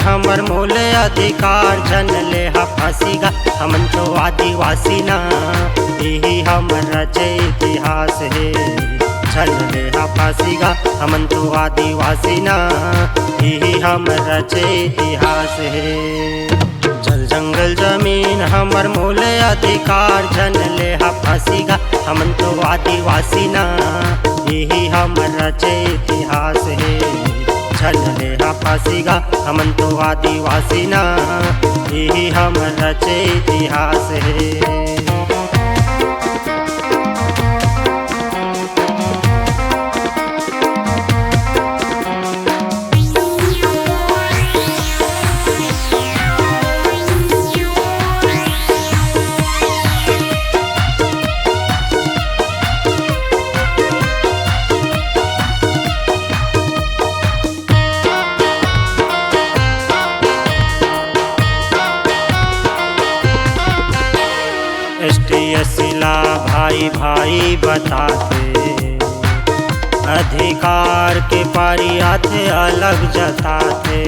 हमर मूल अधिकार जन ले फांसीगा हमन तो आदिवासी ना यही हमर रचे इतिहास है। जन ले फांसीगा हमन तो आदिवासी ना यही हमर रचे इतिहास है। जल जंगल जमीन हमर मूल अधिकार जन ले फांसीगा हमन तो आदिवासी ना यही हमर रचे इतिहास है। जल ले फांसीगा हमन तो आदिवासी ना यही हमर रचे इतिहास है। ST/SC भाई भाई बताते अधिकार के पारी आते अलग जताते।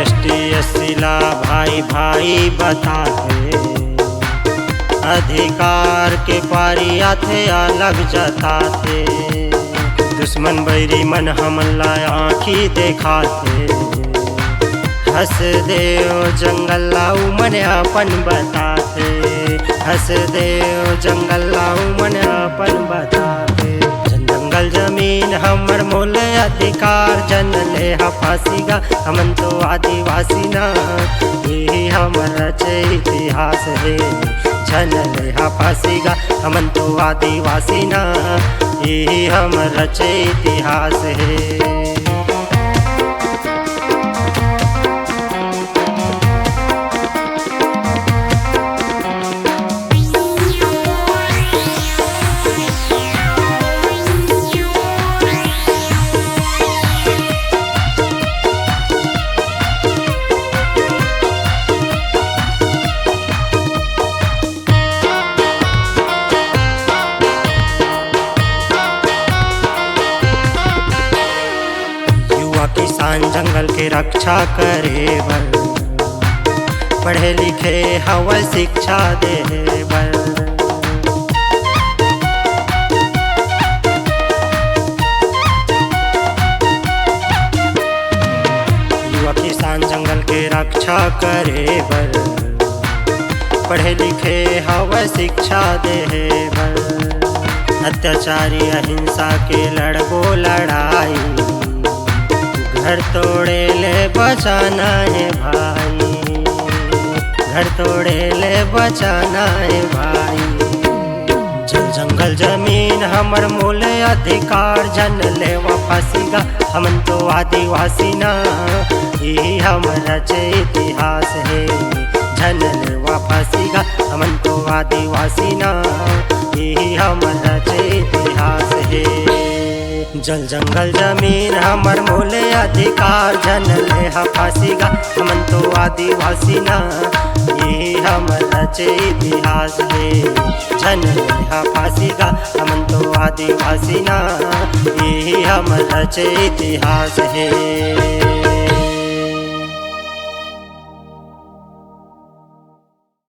ST/SC भाई भाई बताते अधिकार के पारी आते अलग जताते। दुश्मन बैरी मन हमन ला आँखी देखाते हंस देव जंगल लाऊ मन अपन बताते। हंस देव जंगल लाऊ मन अपन बताते। जंगल जमीन हमर मूल अधिकार जन ले फांसीगा हमन तो आदिवासी ना यही हमर रचे इतिहास है। जन ले फांसीगा हमन तो आदिवासी ना यही हमर रचे इतिहास है। किसान जंगल के रक्षा करे बर पढ़े लिखे हवा शिक्षा दे बर। युवा किसान जंगल के रक्षा करे बर पढ़े लिखे हवा शिक्षा दे बर। अत्याचारी अहिंसा के लड़बो लड़ाई घर तोड़े ले बचाना है भाई। घर तोड़े ले बचाना है भाई। जल जंगल जमीन हमर मूल अधिकार जन ले फांसीगा हमन तो आदिवासी ना यही हमर रचे इतिहास है। जन ले फांसीगा हमन तो आदिवासी ना यही हमर रचे इतिहास है। जल जंगल जमीन हमर मूल अधिकार जन ले फांसीगा हमन तो आदिवासी ना यही हमर रचे इतिहास है। जन ले फांसीगा हमन तो आदिवासी ना यही हमर रचे इतिहास है।